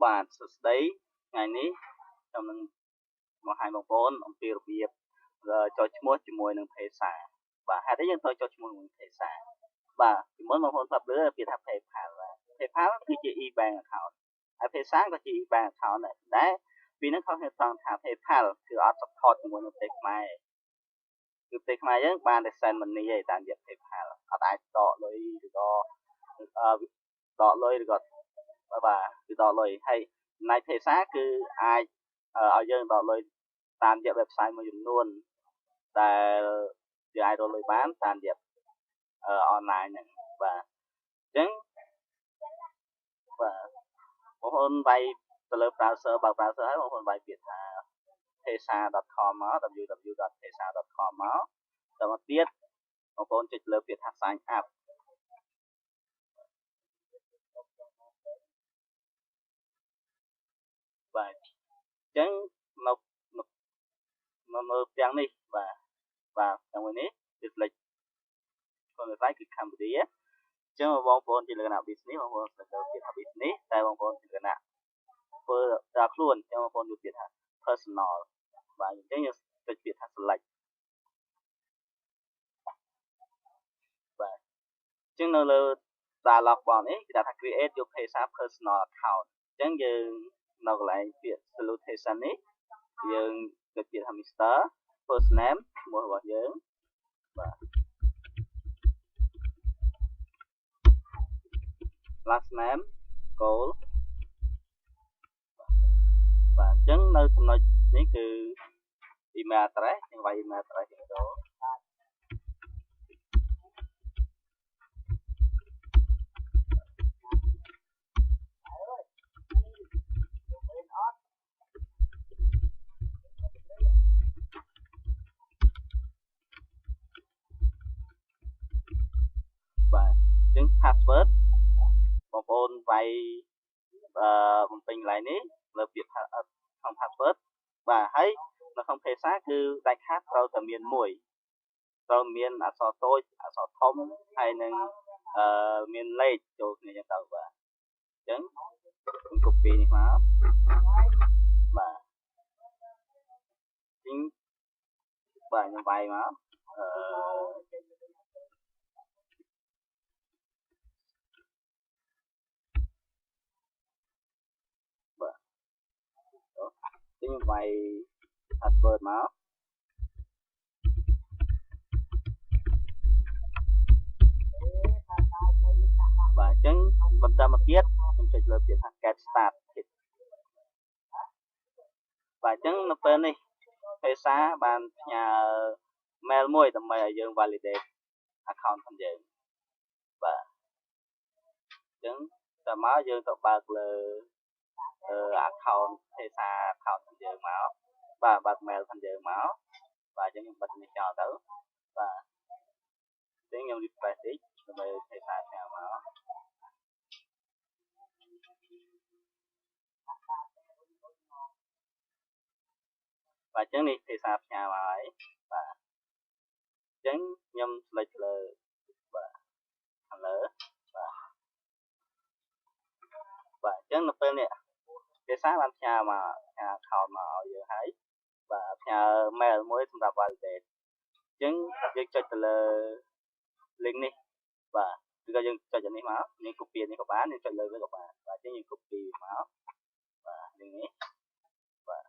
បាទសួស្តីថ្ងៃនេះខ្ញុំនឹងមកឲ្យបងប្អូនអំពីរបៀបចុះឈ្មោះជាមួយនឹងភាសាបាទហេតុអីយើងត្រូវចុះឈ្មោះជាមួយភាសាបាទពីមុនបងប្អូនស្ដាប់ឮពាក្យថា PayPal បាទ PayPal គឺជា e-bank account ហើយភាសាក៏ជា e-bank account ដែរពីហ្នឹងខុសគ្នាត្រង់ថា PayPal គឺអត់ support ជាមួយនឹងប្រទេសខ្មែរគឺប្រទេសខ្មែរយើងបានតែ send money ទេតាមរយៈ PayPal អត់អាចដកលុយឬក៏ដកលុយឬក៏បាទគឺដកលុយហើយណៃភាសាគឺអាចឲ្យយើងដកលុយតាមរយៈ website មួយចំនួនដែលយើងអាចរកលុយបានតាមរយៈonline ហ្នឹងបាទអញ្ចឹងបាទបងប្អូនវាយទៅលើ browser បើ browser ហើយបងប្អូនវាយពាក្យថា pesa.com មក www.pesa.com មកដល់មកទៀតបងប្អូនចុចលើពាក្យថា sign up បាទអញ្ចឹងនៅទាំងនេះបាទទាំងមួយនេះគឺ select ខ្លួនវាយគឺ Cambodia អញ្ចឹងបងប្អូនជាលក្ខណៈ business បងប្អូន select ពាក្យថា business តែបងប្អូនជាលក្ខណៈធ្វើដល់ខ្លួនអញ្ចឹងបងប្អូនយកពាក្យថា personal បាទអញ្ចឹងយើងចុចពាក្យថា select បាទអញ្ចឹងនៅលើ dialog box នេះគេថា create your Pesa personal account អញ្ចឹងយើងនៅកន្លែងពាក្យ salutation នេះយើងចុចពាក្យថា Mr. first name ឈ្មោះរបស់យើងបាទ last name goal បាទអញ្ចឹងនៅចំណុចនេះគឺ email address យើងវាយ email address យើងចូលបាទអញ្ចឹង password បងប្អូនវាយបំពេញកន្លែងនេះលើពាក្យថាក្នុង password បាទហើយនៅក្នុងភាសាគឺដាច់ខាតត្រូវតែមានមួយត្រូវមានអក្សរតូចអក្សរធំហើយនឹងមានលេខចូលគ្នាចឹងទៅបាទអញ្ចឹងខ្ញុំ copy នេះមកបាទអញ្ចឹងបាទខ្ញុំវាយមកខ្ញុំវាយ password មកបាទអញ្ចឹងបន្តមកទៀតខ្ញុំចុចលើពាក្យថា get start បាទអញ្ចឹងនៅពេលនេះភាសាបានផ្ញើ mail មួយដើម្បីឲ្យយើង validate account របស់យើងបាទអញ្ចឹងតើមកយើងទៅបើកលើ account ភាសា account របស់យើងមកបាទបើក mail របស់យើងមកបាទអញ្ចឹងខ្ញុំបិទនេះចោលទៅបាទអញ្ចឹងខ្ញុំ refresh តិចដើម្បីភាសាផ្ញើមកបាទអញ្ចឹងនេះភាសាផ្ញើមកហើយបាទអញ្ចឹងខ្ញុំ select លើបាទខាងលើបាទអញ្ចឹងនៅពេលនេះភាសាបានផ្ញើមកផ្ញើ account មកឲ្យយើងហើយបាទផ្ញើ mail មួយសម្រាប់ validate អញ្ចឹងយើងចុចទៅលើ link នេះបាទឬក៏យើងចុចអានេះមកយើង copy នេះក៏បានយើងចុចលើវាក៏បានបាទអញ្ចឹងយើង copy មកបាទ link នេះបាទ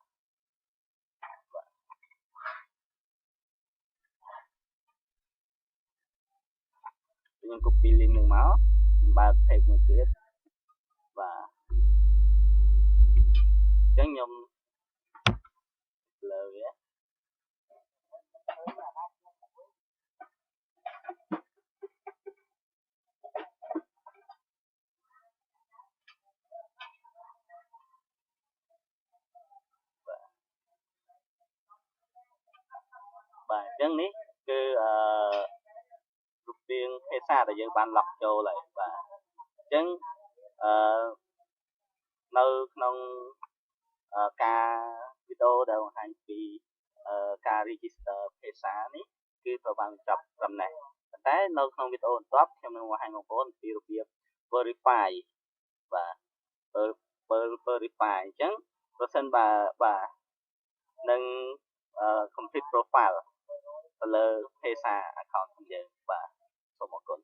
ខ្ញុំ copy link នឹងមកខ្ញុំបើក page មួយទៀតបាទអញ្ចឹងខ្ញុំលើវាបាទអញ្ចឹងនេះគឺរូបរាងភាសាដែលយើងបាន lock ចូលហើយបាទអញ្ចឹងនៅក្នុងការវីដេអូដែលបង្ហាញពីការ register ភាសានេះគឺត្រូវបានបញ្ចប់ត្រឹមនេះប៉ុន្តែនៅក្នុងវីដេអូបន្ទាប់ខ្ញុំនឹងបង្ហាញបងប្អូនពីរបៀប verify បាទ verify អញ្ចឹងប្រសិនបើនឹង complete profile ទៅលើ Paysa account របស់យើងបាទសូមអរគុណ